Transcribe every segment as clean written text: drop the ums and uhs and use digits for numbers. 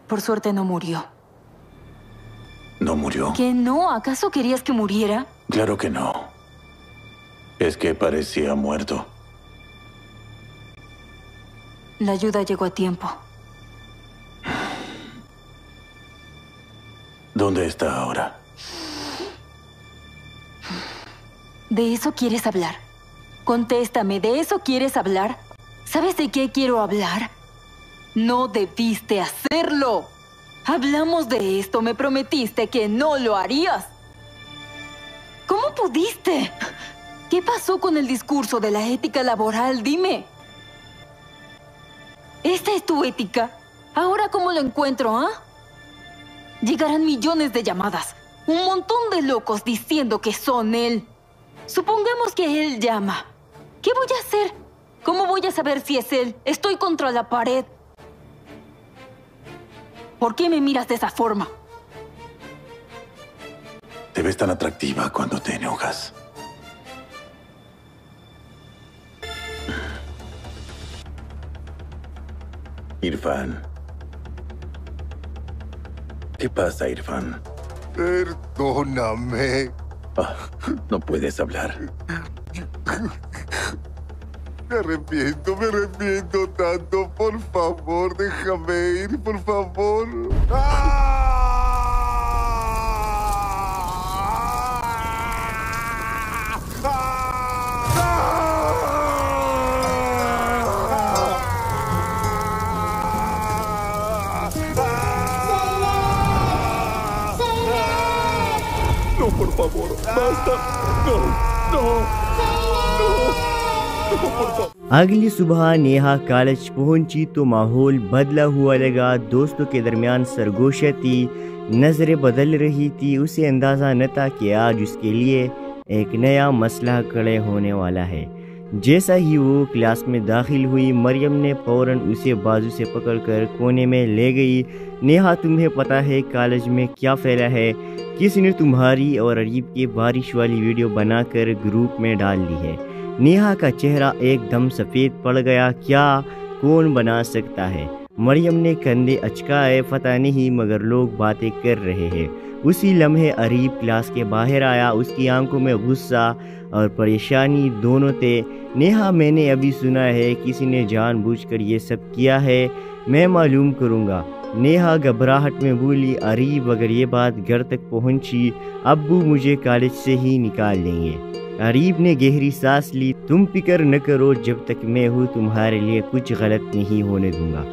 Por suerte no murió. ¿No murió? ¿Que no? ¿Acaso querías que muriera? Claro que no. Es que parecía muerto. La ayuda llegó a tiempo. ¿Dónde está ahora? ¿De eso quieres hablar? Contéstame, ¿de eso quieres hablar? ¿Sabes de qué quiero hablar? No debiste hacerlo. Hablamos de esto, me prometiste que no lo harías. ¿Cómo pudiste? ¿Qué pasó con el discurso de la ética laboral? Dime. ¿Esta es tu ética? ¿Ahora cómo lo encuentro, ah? Llegarán millones de llamadas. Un montón de locos diciendo que son él. Supongamos que él llama. ¿Qué voy a hacer? ¿Cómo voy a saber si es él? Estoy contra la pared. ¿Por qué me miras de esa forma? Te ves tan atractiva cuando te enojas. Irfan. ¿Qué pasa, Irfan? Perdóname. No puedes hablar. Me arrepiento tanto. Por favor, déjame ir, por favor. No, por favor, basta. No. अगली सुबह Neha college पहुंची तो माहौल बदला हुआ लगा। दोस्तों के दरमियान सरगोशियाँ थी, नज़रें बदल रही थी। उसे अंदाज़ा न था कि आज उसके लिए एक नया मसला खड़े होने वाला है। जैसा ही वो क्लास में दाखिल हुई, मरियम ने फ़ौरन उसे बाजू से पकड़कर कोने में ले गई। नेहा, तुम्हें पता है कॉलेज में क्या फैला है? किसी ने तुम्हारी और अरीब की बारिश वाली वीडियो बनाकर ग्रुप में डाल दी है। नेहा का चेहरा एकदम सफ़ेद पड़ गया। क्या कौन बना सकता है? मरियम ने कंधे अचकाए। पता नहीं, मगर लोग बातें कर रहे हैं। उसी लम्हे अरीब क्लास के बाहर आया। उसकी आंखों में गुस्सा और परेशानी दोनों थे। नेहा, मैंने अभी सुना है किसी ने जानबूझकर ये सब किया है। मैं मालूम करूँगा। नेहा घबराहट में बोली। अरीब, अगर ये बात घर तक पहुँची, अब्बू मुझे कॉलेज से ही निकाल देंगे। अरीब ने गहरी सांस ली। तुम फिक्र न करो, जब तक मैं हूँ तुम्हारे लिए कुछ गलत नहीं होने दूंगा।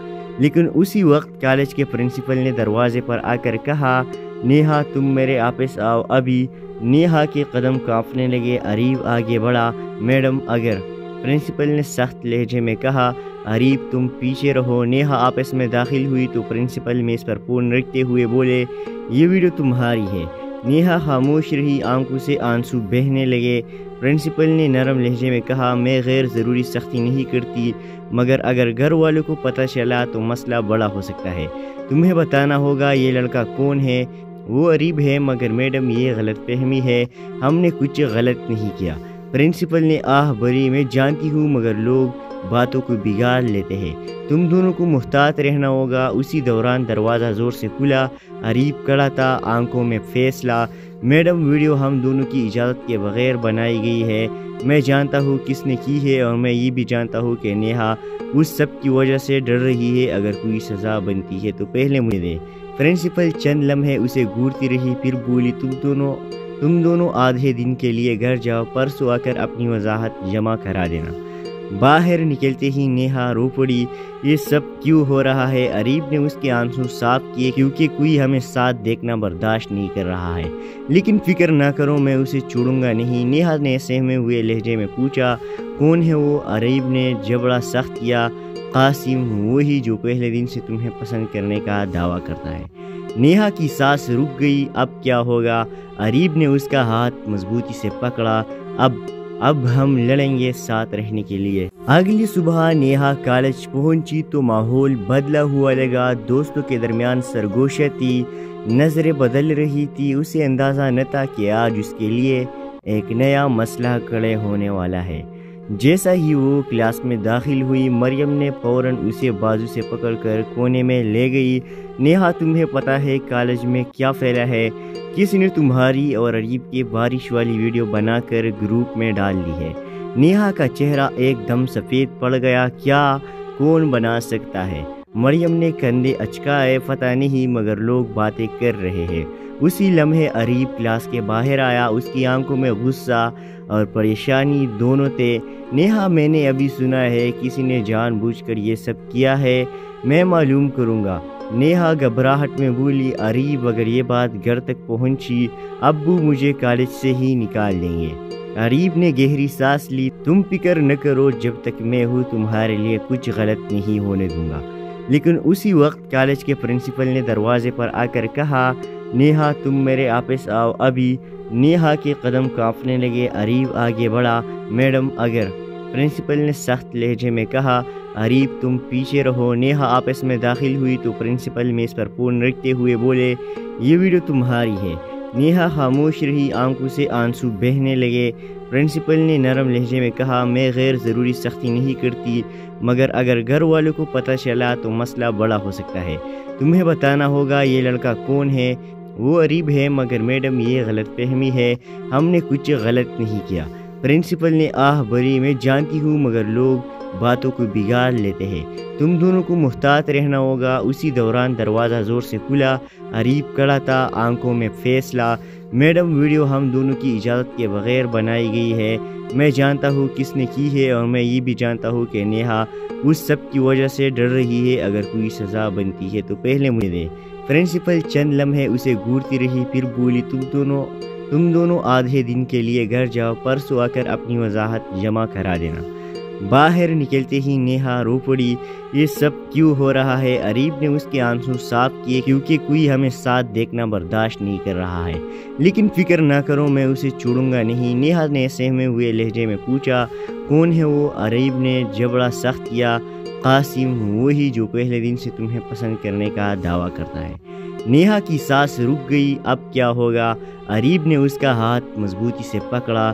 लेकिन उसी वक्त कॉलेज के प्रिंसिपल ने दरवाजे पर आकर कहा, नेहा, तुम मेरे वापस आओ अभी। नेहा के कदम कांपने लगे। अरीब आगे बढ़ा। मैडम, अगर। प्रिंसिपल ने सख्त लहजे में कहा। अरीब, तुम पीछे रहो। नेहा आपस में दाखिल हुई तो प्रिंसिपल मेज़ पर फ़ोन रखते हुए बोले, ये वीडियो तुम्हारी है। नेहा खामोश रही, आंखों से आंसू बहने लगे। प्रिंसिपल ने नरम लहजे में कहा, मैं गैर ज़रूरी सख्ती नहीं करती, मगर अगर घर वालों को पता चला तो मसला बड़ा हो सकता है। तुम्हें बताना होगा ये लड़का कौन है। वो अरीब है। मगर मैडम, ये गलतफहमी है, हमने कुछ गलत नहीं किया। प्रिंसिपल ने आह भरी। मैं जानती हूँ, मगर लोग बातों को बिगाड़ लेते हैं। तुम दोनों को मुहतात रहना होगा। उसी दौरान दरवाज़ा ज़ोर से खुला। अरीब खड़ा था, आंखों में फैसला। मैडम, वीडियो हम दोनों की इजाज़त के बगैर बनाई गई है। मैं जानता हूँ किसने की है, और मैं ये भी जानता हूँ कि नेहा उस सब की वजह से डर रही है। अगर कोई सज़ा बनती है तो पहले मुझे दे। प्रिंसिपल चंद लम्हे उसे घूरती रही, फिर बोली, तुम दोनों आधे दिन के लिए घर जाओ। परसों आकर अपनी वजाहत जमा करा देना। बाहर निकलते ही नेहा रो पड़ी। ये सब क्यों हो रहा है? अरीब ने उसके आंसू साफ किए। क्योंकि कोई हमें साथ देखना बर्दाश्त नहीं कर रहा है। लेकिन फिक्र ना करो, मैं उसे छोड़ूंगा नहीं। नेहा ने सहमे हुए लहजे में पूछा, कौन है वो? अरीब ने जबड़ा सख्त किया। कासिम, वही जो पहले दिन से तुम्हें पसंद करने का दावा करता है। नेहा की सांस रुक गई। अब क्या होगा? अरीब ने उसका हाथ मजबूती से पकड़ा। अब हम लड़ेंगे साथ रहने के लिए। अगली सुबह नेहा कॉलेज पहुंची तो माहौल बदला हुआ लगा। दोस्तों के दरमियान सरगोशियाँ थी, नज़रें बदल रही थी। उसे अंदाज़ा न था कि आज उसके लिए एक नया मसला खड़े होने वाला है। जैसा ही वो क्लास में दाखिल हुई, मरियम ने फौरन उसे बाजू से पकड़कर कोने में ले गई। नेहा, तुम्हें पता है कॉलेज में क्या फैला है? किसी ने तुम्हारी और अरीब की बारिश वाली वीडियो बनाकर ग्रुप में डाल दी है। नेहा का चेहरा एकदम सफ़ेद पड़ गया। क्या कौन बना सकता है? मरियम ने कंधे अचकाए। पता नहीं, मगर लोग बातें कर रहे हैं। उसी लम्हे अरीब क्लास के बाहर आया। उसकी आंखों में गुस्सा और परेशानी दोनों थे। नेहा, मैंने अभी सुना है किसी ने जानबूझकर ये सब किया है। मैं मालूम करूँगा। नेहा घबराहट में बोली। अरीब, अगर ये बात घर तक पहुँची, अब्बू मुझे कॉलेज से ही निकाल देंगे। अरीब ने गहरी सांस ली। तुम फिक्र न करो, जब तक मैं हूँ तुम्हारे लिए कुछ गलत नहीं होने दूंगा। लेकिन उसी वक्त कॉलेज के प्रिंसिपल ने दरवाजे पर आकर कहा, नेहा, तुम मेरे वापस आओ अभी। नेहा के कदम कांपने लगे। अरीब आगे बढ़ा। मैडम, अगर। प्रिंसिपल ने सख्त लहजे में कहा। अरीब, तुम पीछे रहो। नेहा आपस में दाखिल हुई तो प्रिंसिपल मेज पर फोन रखते हुए बोले, ये वीडियो तुम्हारी है। नेहा खामोश रही, आंखों से आंसू बहने लगे। प्रिंसिपल ने नरम लहजे में कहा, मैं गैर ज़रूरी सख्ती नहीं करती, मगर अगर घर वालों को पता चला तो मसला बड़ा हो सकता है। तुम्हें बताना होगा ये लड़का कौन है। वो अरीब है। मगर मैडम, ये गलतफहमी है, हमने कुछ गलत नहीं किया। प्रिंसिपल ने आह भरी। मैं जानती हूँ, मगर लोग बातों को बिगाड़ लेते हैं। तुम दोनों को मुहतात रहना होगा। उसी दौरान दरवाज़ा ज़ोर से खुला। अरीब खड़ा था, आंखों में फैसला। मैडम, वीडियो हम दोनों की इजाज़त के बगैर बनाई गई है। मैं जानता हूँ किसने की है, और मैं ये भी जानता हूँ कि नेहा उस सब की वजह से डर रही है। अगर कोई सज़ा बनती है तो पहले मुझे दे। प्रिंसिपल चंद लम्हे उसे घूरती रही, फिर बोली, तुम दोनों आधे दिन के लिए घर जाओ। परसों आकर अपनी वजाहत जमा करा देना। बाहर निकलते ही नेहा रो पड़ी। ये सब क्यों हो रहा है? अरीब ने उसके आंसू साफ किए। क्योंकि कोई हमें साथ देखना बर्दाश्त नहीं कर रहा है। लेकिन फिक्र ना करो, मैं उसे छोड़ूंगा नहीं। नेहा ने सहमे हुए लहजे में पूछा, कौन है वो? अरीब ने जबड़ा सख्त किया। कासिम, वही जो पहले दिन से तुम्हें पसंद करने का दावा करता है। नेहा की सांस रुक गई। अब क्या होगा? अरीब ने उसका हाथ मजबूती से पकड़ा।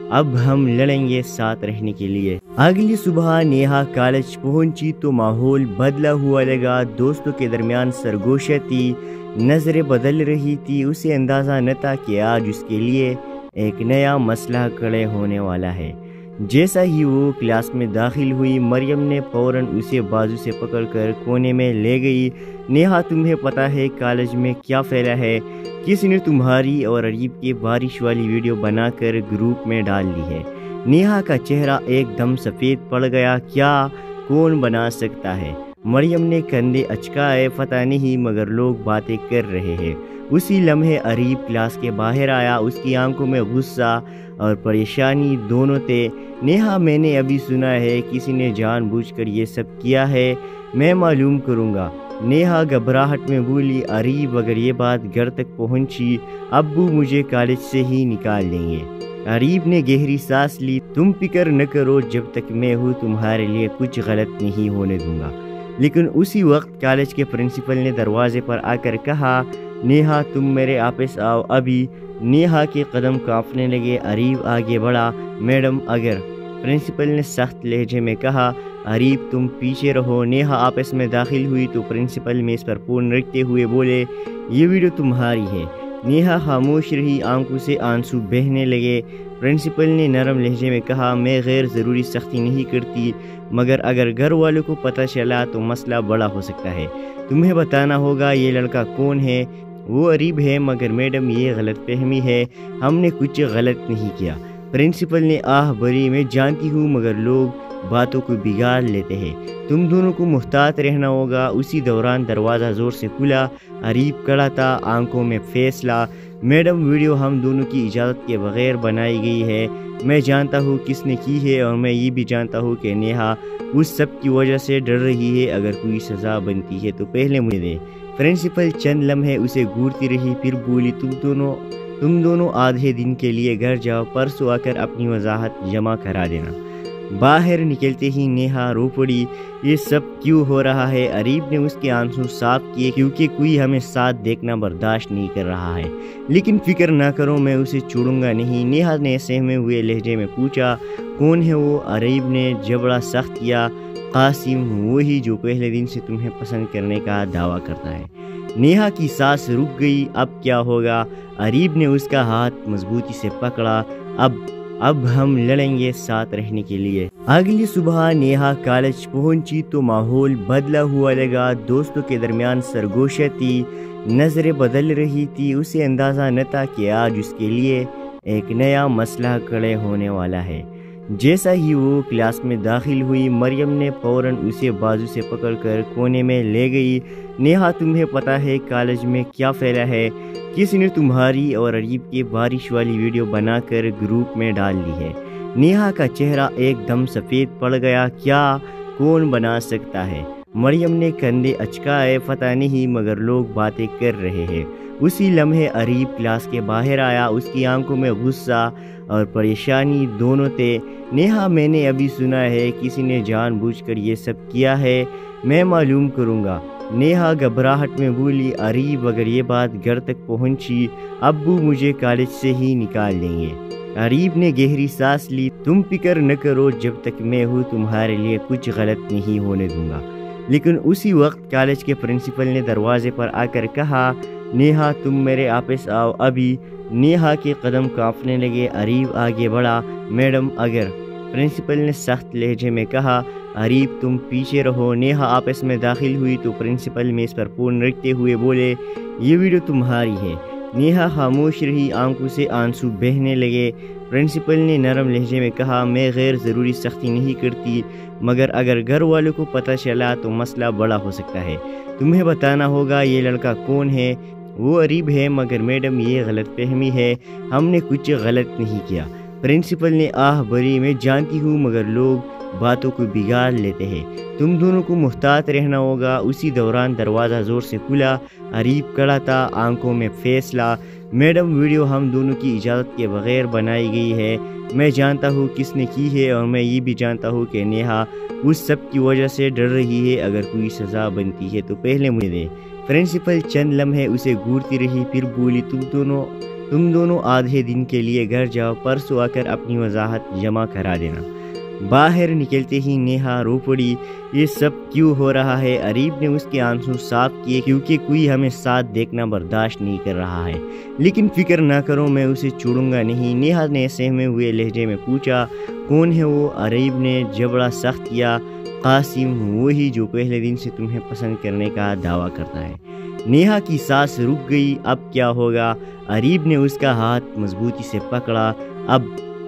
अब हम लड़ेंगे साथ रहने के लिए। अगली सुबह नेहा कॉलेज पहुंची तो माहौल बदला हुआ लगा। दोस्तों के दरमियान सरगोशी थी, नज़रें बदल रही थी। उसे अंदाज़ा न था कि आज उसके लिए एक नया मसला खड़े होने वाला है। जैसा ही वो क्लास में दाखिल हुई, मरियम ने फौरन उसे बाजू से पकड़कर कोने में ले गई। नेहा, तुम्हें पता है कॉलेज में क्या फैला है? किसी ने तुम्हारी और अरीब की बारिश वाली वीडियो बनाकर ग्रुप में डाल दी है। नेहा का चेहरा एकदम सफ़ेद पड़ गया। क्या कौन बना सकता है? मरियम ने कंधे अचकाए। पता नहीं, मगर लोग बातें कर रहे हैं। उसी लम्हे अरीब क्लास के बाहर आया। उसकी आंखों में गुस्सा और परेशानी दोनों थे। नेहा, मैंने अभी सुना है किसी ने जानबूझकर ये सब किया है। मैं मालूम करूँगा। नेहा घबराहट में बोली। अरीब, अगर ये बात घर तक पहुँची, अब्बू मुझे कॉलेज से ही निकाल देंगे। अरीब ने गहरी सांस ली। तुम फिक्र न करो, जब तक मैं हूँ तुम्हारे लिए कुछ गलत नहीं होने दूंगा। लेकिन उसी वक्त कॉलेज के प्रिंसिपल ने दरवाजे पर आकर कहा, नेहा, तुम मेरे वापस आओ अभी। नेहा के कदम कांपने लगे। अरीब आगे बढ़ा। मैडम, अगर। प्रिंसिपल ने सख्त लहजे में कहा। अरीब, तुम पीछे रहो। नेहा आपस में दाखिल हुई तो प्रिंसिपल मेज पर फोन रखते हुए बोले, ये वीडियो तुम्हारी है। नेहा खामोश रही, आंखों से आंसू बहने लगे। प्रिंसिपल ने नरम लहजे में कहा, मैं गैर ज़रूरी सख्ती नहीं करती, मगर अगर घर वालों को पता चला तो मसला बड़ा हो सकता है। तुम्हें बताना होगा ये लड़का कौन है। वो अरीब है। मगर मैडम, ये गलतफहमी है, हमने कुछ गलत नहीं किया। प्रिंसिपल ने आह भरी। मैं जानती हूँ, मगर लोग बातों को बिगाड़ लेते हैं। तुम दोनों को मुहतात रहना होगा। उसी दौरान दरवाज़ा ज़ोर से खुला। अरीब खड़ा था, आंखों में फैसला। मैडम, वीडियो हम दोनों की इजाज़त के बगैर बनाई गई है। मैं जानता हूँ किसने की है, और मैं ये भी जानता हूँ कि नेहा उस सब की वजह से डर रही है। अगर कोई सज़ा बनती है तो पहले मुझे दे। प्रिंसिपल चंद लम्हे उसे घूरती रही, फिर बोली, तुम दोनों आधे दिन के लिए घर जाओ। परसों आकर अपनी वजाहत जमा करा देना। باہر نکلتے ہی نیہا رو پڑی، یہ سب کیوں ہو رہا ہے؟ اریب نے اس کے آنسو صاف کیے، کیونکہ کوئی ہمیں ساتھ دیکھنا برداشت نہیں کر رہا ہے، لیکن فکر نہ کرو، میں اسے چھوڑوں گا نہیں۔ نیہا نے سہمے ہوئے لہجے میں پوچھا، کون ہے وہ؟ اریب نے جبڑا سخت کیا، قاسم، وہی جو پہلے دن سے تمہیں پسند کرنے کا دعویٰ کرتا ہے۔ نیہا کی سانس رک گئی، اب کیا ہوگا؟ اریب نے اس کا ہاتھ مضبوطی سے پکڑا، اب ہم لڑیں گے ساتھ رہنے کے لیے۔ اگلی صبح نیہا کالج پہنچی تو ماحول بدلا ہوا لگا، دوستوں کے درمیان سرگوشی تھی، نظریں بدل رہی تھی، اسے اندازہ نہ تھا کہ آج اس کے لیے ایک نیا مسئلہ کھڑے ہونے والا ہے۔ جیسا ہی وہ کلاس میں داخل ہوئی، مریم نے فوراً اسے بازو سے پکڑ کر کونے میں لے گئی۔ نیہا، تمہیں پتہ ہے کالج میں کیا پھیلا ہے؟ کسی نے تمہاری اور اریب کی بارش والی ویڈیو بنا کر گروپ میں ڈال دی ہے۔ نیہا کا چہرہ ایک دم سفید پڑ گیا، کیا؟ کون بنا سکتا ہے؟ مریم نے کندھے اچکائے، پتہ نہیں، مگر لوگ باتیں کر رہے ہیں۔ اسی لمحے اریب کلاس کے باہر آیا، اس کی آنکھوں میں غصہ اور پریشانی دونوں تھے۔ نیہا، میں نے ابھی سنا ہے کسی نے جان بوجھ کر یہ سب کیا ہے، میں معلوم کروں گا۔ نیہا گھبراہٹ میں بولی، اریب اگر یہ بات گھر تک پہنچی، ابو مجھے کالج سے ہی نکال دیں گے۔ اریب نے گہری سانس لی، تم فکر نہ کرو، جب تک میں ہوں تمہارے لیے کچھ غلط نہیں ہونے دوں گا۔ لیکن اسی وقت کالج کے پرنسپل نے دروازے پر آ کر کہا، نیہا تم میرے آپس آؤ ابھی۔ نیہا کے قدم کانپنے لگے، اریب آگے بڑھا، میڈم اگر، پرنسپل نے سخت لہجے میں کہا، اریب تم پیچھے رہو۔ نیہا آپس میں داخل ہوئی تو پرنسپل میز پر فون رکھتے ہوئے بولے، یہ ویڈیو تمہاری ہے۔ نیہا خاموش رہی، آنکھوں سے آنسو بہنے لگے۔ پرنسپل نے نرم لہجے میں کہا، میں غیر ضروری سختی نہیں کرتی، مگر اگر گھر والوں کو پتہ چلا تو مسئلہ بڑا ہو سکتا ہے۔ تمہیں بتانا ہوگا یہ لڑکا کون ہے۔ وہ اریب ہے، مگر میڈم یہ غلط فہمی ہے، ہم نے کچھ غلط نہیں کیا۔ پرنسپل نے آہ بھری، میں جانتی ہوں، مگر لوگ باتوں کو بگاڑ لیتے ہیں، تم دونوں کو محتاط رہنا ہوگا۔ اسی دوران دروازہ زور سے کھلا، اریب کھڑا تھا، آنکھوں میں فیصلہ۔ میڈم ویڈیو ہم دونوں کی اجازت کے بغیر بنائی گئی ہے، میں جانتا ہوں کس نے کی ہے، اور میں یہ بھی جانتا ہوں کہ نیہا اس سب کی وجہ سے ڈر رہی ہے، اگر کوئی سزا بنتی ہے تو پہلے مجھے دے۔ پرنسپل چند لمحے اسے گھورتی رہی، پھر بولی، تم دونوں آدھے دن کے لیے گھر جاؤ، پرسوں آ کر اپنی وضاحت جمع کرا دینا۔ باہر نکلتے ہی نیہا رو پڑی، یہ سب کیوں ہو رہا ہے؟ اریب نے اس کے آنسو صاف کیے، کیونکہ کوئی ہمیں ساتھ دیکھنا برداشت نہیں کر رہا ہے، لیکن فکر نہ کرو، میں اسے چھوڑوں گا نہیں۔ نیہا نے سہمے ہوئے لہجے میں پوچھا، کون ہے وہ؟ اریب نے جبڑا سخت کیا، قاسم، وہی جو پہلے دن سے تمہیں پسند کرنے کا دعویٰ کرتا ہے۔ نیہا کی سانس رک گئی، اب کیا ہوگا؟ اریب نے اس کا ہاتھ مضبوطی سے پکڑا،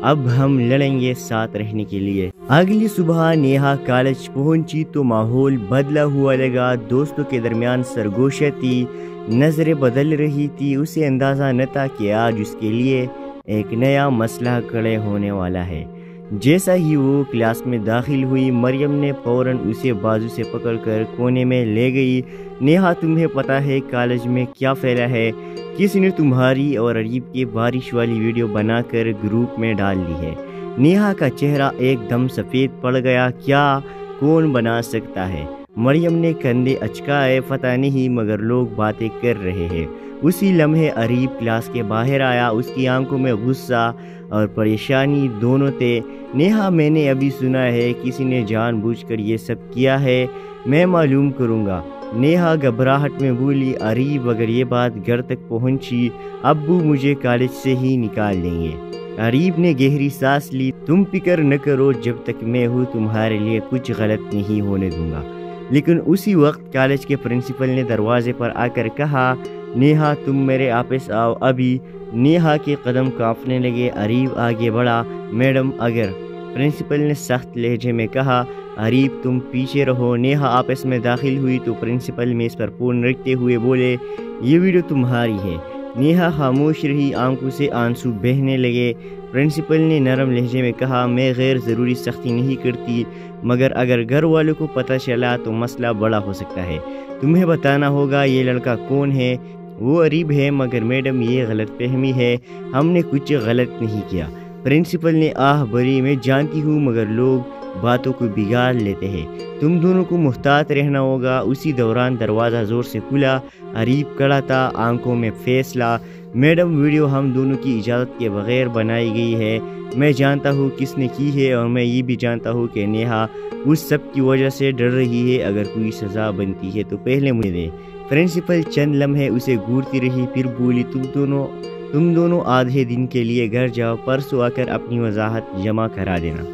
اب ہم لڑیں گے ساتھ رہنے کے لیے۔ اگلی صبح نیہا کالج پہنچی تو ماحول بدلا ہوا لگا، دوستوں کے درمیان سرگوشی تھی، نظریں بدل رہی تھی، اسے اندازہ نہ تھا کہ آج اس کے لیے ایک نیا مسئلہ کھڑے ہونے والا ہے۔ جیسا ہی وہ کلاس میں داخل ہوئی، مریم نے فوراً اسے بازو سے پکڑ کر کونے میں لے گئی۔ نیہا، تمہیں پتہ ہے کالج میں کیا پھیلا ہے؟ کسی نے تمہاری اور اریب کی بارش والی ویڈیو بنا کر گروپ میں ڈال دی ہے۔ نیہا کا چہرہ ایک دم سفید پڑ گیا، کیا؟ کون بنا سکتا ہے؟ مریم نے کندھے اچکائے، پتہ نہیں، مگر لوگ باتیں کر رہے ہیں۔ اسی لمحے اریب کلاس کے باہر آیا، اس کی آنکھوں میں غصہ اور پریشانی دونوں تھے۔ نیہا، میں نے ابھی سنا ہے کسی نے جان بوجھ کر یہ سب کیا ہے، میں معلوم کروں گا۔ نیہا گھبراہٹ میں بولی، اریب اگر یہ بات گھر تک پہنچی، ابو مجھے کالج سے ہی نکال دیں گے۔ اریب نے گہری سانس لی، تم فکر نہ کرو، جب تک میں ہوں تمہارے لیے کچھ غلط نہیں ہونے دوں گا۔ لیکن اسی وقت کالج کے پرنسپل نے دروازے پر آ کر کہا، نیہا تم میرے آپس آؤ ابھی۔ نیہا کے قدم کانپنے لگے، اریب آگے بڑھا، میڈم اگر، پرنسپل نے سخت لہجے میں کہا، اریب تم پیچھے رہو۔ نیہا آپس میں داخل ہوئی تو پرنسپل میز پر فون رکھتے ہوئے بولے، یہ ویڈیو تمہاری ہے۔ نیہا خاموش رہی، آنکھوں سے آنسو بہنے لگے۔ پرنسپل نے نرم لہجے میں کہا، میں غیر ضروری سختی نہیں کرتی، مگر اگر گھر والوں کو پتہ چلا تو مسئلہ بڑا ہو سکتا ہے۔ تمہیں بتانا ہوگا یہ لڑکا کون ہے۔ وہ اریب ہے، مگر میڈم یہ غلط فہمی ہے، ہم نے کچھ غلط نہیں کیا۔ प्रिंसिपल ने आह भरी, मैं जानती हूँ मगर लोग बातों को बिगाड़ लेते हैं, तुम दोनों को मुहतात रहना होगा। उसी दौरान दरवाज़ा ज़ोर से खुला, अरीब खड़ा था, आंखों में फैसला। मैडम, वीडियो हम दोनों की इजाज़त के बगैर बनाई गई है। मैं जानता हूँ किसने की है और मैं ये भी जानता हूँ कि नेहा उस सब की वजह से डर रही है। अगर कोई सज़ा बनती है तो पहले मुझे दे। प्रिंसिपल चंद लम्हे उसे घूरती रही, फिर बोली, तुम दोनों आधे दिन के लिए घर जाओ, परसों आकर अपनी वजाहत जमा करा देना।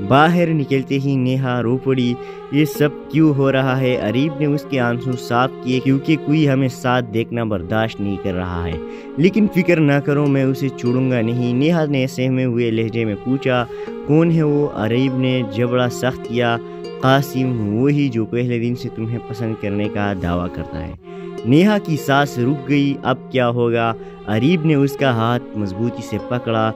बाहर निकलते ही नेहा रो पड़ी, ये सब क्यों हो रहा है? अरीब ने उसके आंसू साफ किए, क्योंकि कोई हमें साथ देखना बर्दाश्त नहीं कर रहा है। लेकिन फिक्र ना करो, मैं उसे छोड़ूंगा नहीं। नेहा ने सहमे हुए लहजे में पूछा, कौन है वो? अरीब ने जबड़ा सख्त किया, कासिम, वही जो पहले दिन से तुम्हें पसंद करने का दावा करता है। नेहा की सांस रुक गई, अब क्या होगा? अरीब ने उसका हाथ मजबूती से पकड़ा,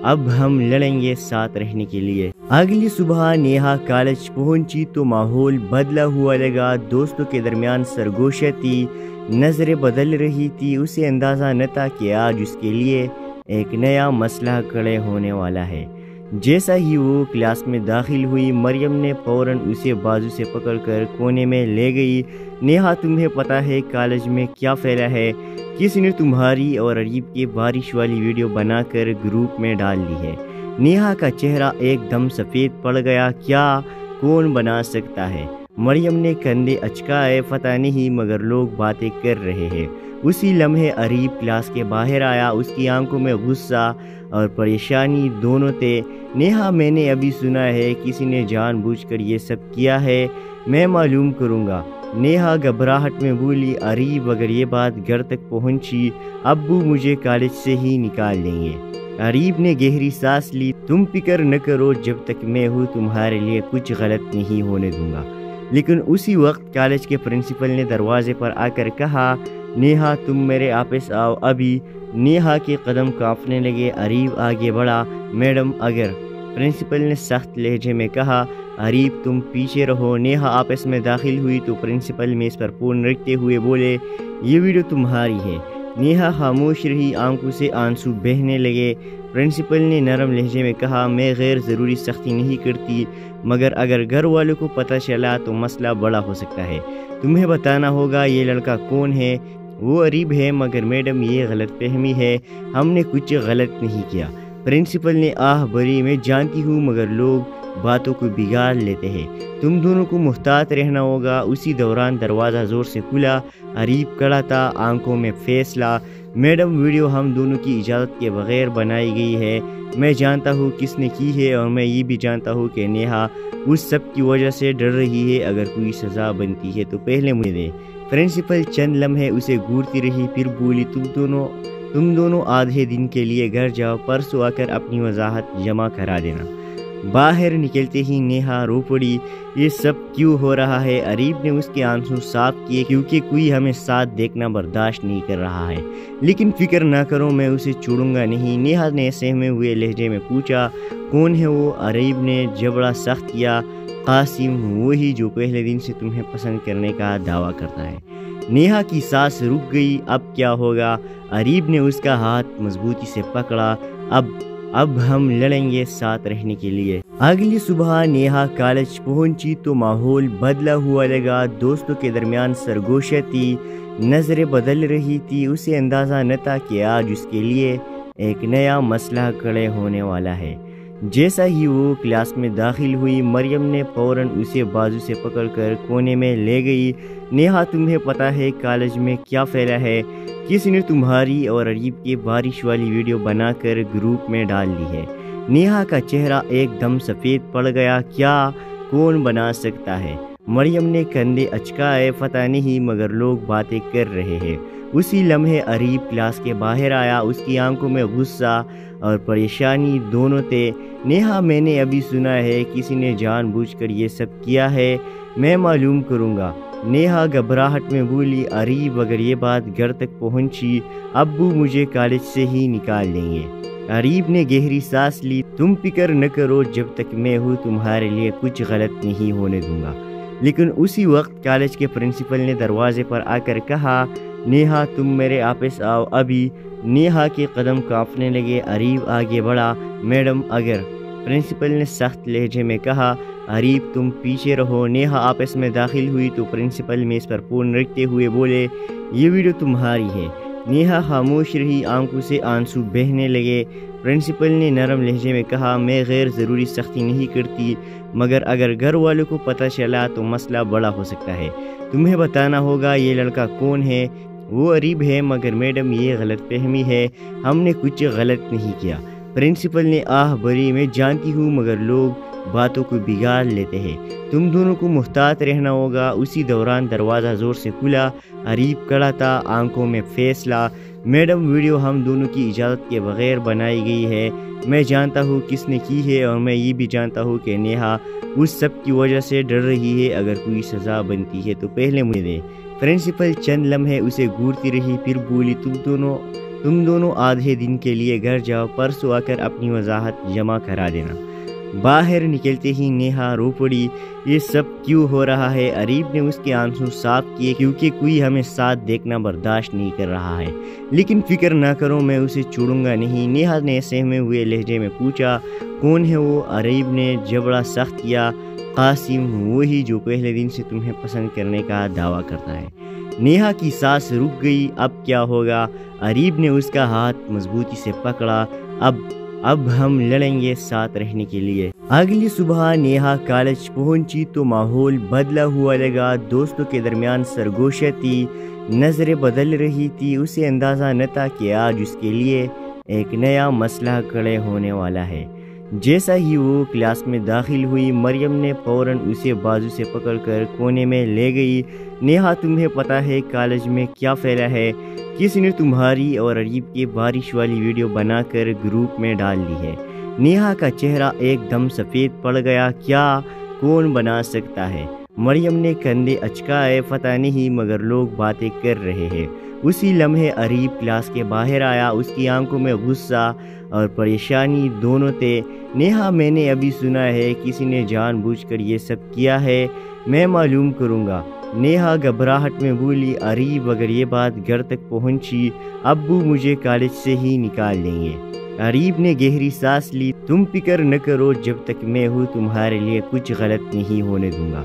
अब हम लड़ेंगे साथ रहने के लिए। अगली सुबह नेहा कॉलेज पहुंची तो माहौल बदला हुआ लगा। दोस्तों के दरमियान सरगोशी थी, नजरें बदल रही थी। उसे अंदाज़ा न था कि आज उसके लिए एक नया मसला खड़े होने वाला है। जैसा ही वो क्लास में दाखिल हुई, मरियम ने फौरन उसे बाजू से पकड़कर कोने में ले गई। नेहा, तुम्हें पता है कॉलेज में क्या फैला है? किसी ने तुम्हारी और अरीब की बारिश वाली वीडियो बनाकर ग्रुप में डाल दी है। नेहा का चेहरा एकदम सफ़ेद पड़ गया। क्या? कौन बना सकता है? मरियम ने कंधे अचकाए, पता नहीं मगर लोग बातें कर रहे हैं। उसी लम्हे अरीब क्लास के बाहर आया, उसकी आंखों में गुस्सा और परेशानी दोनों थे। नेहा, मैंने अभी सुना है किसी ने जानबूझकर ये सब किया है, मैं मालूम करूँगा। नेहा घबराहट में बोली। अरीब, अगर ये बात घर तक पहुंची, अब्बू मुझे कॉलेज से ही निकाल देंगे। अरीब ने गहरी सांस ली, तुम फिक्र न करो, जब तक मैं हूँ तुम्हारे लिए कुछ गलत नहीं होने दूंगा। लेकिन उसी वक्त कॉलेज के प्रिंसिपल ने दरवाजे पर आकर कहा, नेहा, तुम मेरे वापस आओ अभी। नेहा के कदम कांपने लगे। अरीब आगे बढ़ा। मैडम, अगर, प्रिंसिपल ने सख्त लहजे में कहा। अरीब, तुम पीछे रहो। नेहा आपस में दाखिल हुई तो प्रिंसिपल मेज पर फोन रखते हुए बोले, ये वीडियो तुम्हारी है। नेहा खामोश रही, आंखों से आंसू बहने लगे। प्रिंसिपल ने नरम लहजे में कहा, मैं गैर ज़रूरी सख्ती नहीं करती, मगर अगर घर वालों को पता चला तो मसला बड़ा हो सकता है। तुम्हें बताना होगा ये लड़का कौन है। वो अरीब है। मगर मैडम, ये गलतफहमी है, हमने कुछ गलत नहीं किया। प्रिंसिपल ने आह भरी, मैं जानती हूँ मगर लोग बातों को बिगाड़ लेते हैं, तुम दोनों को मुहतात रहना होगा। उसी दौरान दरवाज़ा ज़ोर से खुला, अरीब खड़ा था, आंखों में फैसला। मैडम, वीडियो हम दोनों की इजाज़त के बगैर बनाई गई है। मैं जानता हूँ किसने की है और मैं ये भी जानता हूँ कि नेहा उस सब की वजह से डर रही है। अगर कोई सज़ा बनती है तो पहले मुझे दे। प्रिंसिपल चंद लम्हे उसे घूरती रही, फिर बोली, तुम दोनों आधे दिन के लिए घर जाओ, परसों आकर अपनी वजाहत जमा करा देना। बाहर निकलते ही नेहा रो पड़ी, ये सब क्यों हो रहा है? अरीब ने उसके आंसू साफ किए, क्योंकि कोई हमें साथ देखना बर्दाश्त नहीं कर रहा है। लेकिन फिक्र ना करो, मैं उसे छोड़ूंगा नहीं। नेहा ने सहमे हुए लहजे में पूछा, कौन है वो? अरीब ने जबड़ा सख्त किया, कासिम, वही जो पहले दिन से तुम्हें पसंद करने का दावा करता है। नेहा की सांस रुक गई, अब क्या होगा? अरीब ने उसका हाथ मजबूती से पकड़ा, अब हम लड़ेंगे साथ रहने के लिए। अगली सुबह नेहा कॉलेज पहुंची तो माहौल बदला हुआ लगा। दोस्तों के दरमियान सरगोशी थी, नजरें बदल रही थी। उसे अंदाज़ा न था कि आज उसके लिए एक नया मसला खड़े होने वाला है। जैसा ही वो क्लास में दाखिल हुई, मरियम ने फौरन उसे बाजू से पकड़कर कोने में ले गई। नेहा, तुम्हें पता है कॉलेज में क्या फैला है? किसी ने तुम्हारी और अरीब की बारिश वाली वीडियो बनाकर ग्रुप में डाल दी है। नेहा का चेहरा एकदम सफ़ेद पड़ गया। क्या? कौन बना सकता है? मरियम ने कंधे अचकाए, पता नहीं मगर लोग बातें कर रहे हैं। उसी लम्हे अरीब क्लास के बाहर आया, उसकी आंखों में गुस्सा और परेशानी दोनों थे। नेहा, मैंने अभी सुना है किसी ने जानबूझकर ये सब किया है, मैं मालूम करूँगा। नेहा घबराहट में बोली। अरीब, अगर ये बात घर तक पहुंची, अब्बू मुझे कॉलेज से ही निकाल देंगे। अरीब ने गहरी सांस ली, तुम फिक्र न करो, जब तक मैं हूँ तुम्हारे लिए कुछ गलत नहीं होने दूंगा। लेकिन उसी वक्त कॉलेज के प्रिंसिपल ने दरवाजे पर आकर कहा, नेहा तुम मेरे वापस आओ अभी। नेहा के कदम कांपने लगे। अरीब आगे बढ़ा। मैडम अगर, प्रिंसिपल ने सख्त लहजे में कहा। अरीब तुम पीछे रहो। नेहा आपस में दाखिल हुई तो प्रिंसिपल मेज पर फोन रखते हुए बोले, ये वीडियो तुम्हारी है। नेहा खामोश रही, आंखों से आंसू बहने लगे। प्रिंसिपल ने नरम लहजे में कहा, मैं गैर ज़रूरी सख्ती नहीं करती, मगर अगर घर वालों को पता चला तो मसला बड़ा हो सकता है। तुम्हें बताना होगा ये लड़का कौन है। वो अरीब है। मगर मैडम ये गलतफहमी है, हमने कुछ गलत नहीं किया। प्रिंसिपल ने आह भरी, मैं जानती हूँ मगर लोग बातों को बिगाड़ लेते हैं। तुम दोनों को मुहतात रहना होगा। उसी दौरान दरवाज़ा ज़ोर से खुला। अरीब खड़ा था, आंखों में फैसला। मैडम वीडियो हम दोनों की इजाज़त के बगैर बनाई गई है। मैं जानता हूँ किसने की है और मैं ये भी जानता हूँ कि नेहा उस सब की वजह से डर रही है। अगर कोई सज़ा बनती है तो पहले मुझे दे। प्रिंसिपल चंद लम्हे उसे घूरती रही, फिर बोली, तुम दोनों आधे दिन के लिए घर जाओ, परसों आकर अपनी वजाहत जमा करा देना। बाहर निकलते ही नेहा रो पड़ी, ये सब क्यों हो रहा है। अरीब ने उसके आंसू साफ किए, क्योंकि कोई हमें साथ देखना बर्दाश्त नहीं कर रहा है। लेकिन फिक्र ना करो, मैं उसे छोड़ूंगा नहीं। नेहा ने सहमे हुए लहजे में पूछा, कौन है वो। अरीब ने जबड़ा सख्त किया, कासिम, वही जो पहले दिन से तुम्हें पसंद करने का दावा करता है। नेहा की सांस रुक गई। अब क्या होगा। अरीब ने उसका हाथ मजबूती से पकड़ा। अब हम लड़ेंगे साथ रहने के लिए। अगली सुबह नेहा कॉलेज पहुंची तो माहौल बदला हुआ लगा। दोस्तों के दरमियान सरगोशी थी, नजरें बदल रही थी। उसे अंदाज़ा न था कि आज उसके लिए एक नया मसला खड़े होने वाला है। जैसा ही वो क्लास में दाखिल हुई, मरियम ने फौरन उसे बाजू से पकड़कर कोने में ले गई। नेहा तुम्हें पता है कॉलेज में क्या फैला है। किसी ने तुम्हारी और अरीब की बारिश वाली वीडियो बनाकर ग्रुप में डाल दी है। नेहा का चेहरा एकदम सफ़ेद पड़ गया। क्या, कौन बना सकता है। मरियम ने कंधे अचकाए, पता नहीं मगर लोग बातें कर रहे हैं। उसी लम्हे अरीब क्लास के बाहर आया। उसकी आंखों में गुस्सा और परेशानी दोनों थे। नेहा मैंने अभी सुना है किसी ने जानबूझकर ये सब किया है, मैं मालूम करूँगा। नेहा घबराहट में बोली। अरीब अगर ये बात घर तक पहुंची, अब्बू मुझे कॉलेज से ही निकाल देंगे। अरीब ने गहरी सांस ली। तुम फिक्र न करो, जब तक मैं हूँ तुम्हारे लिए कुछ गलत नहीं होने दूंगा।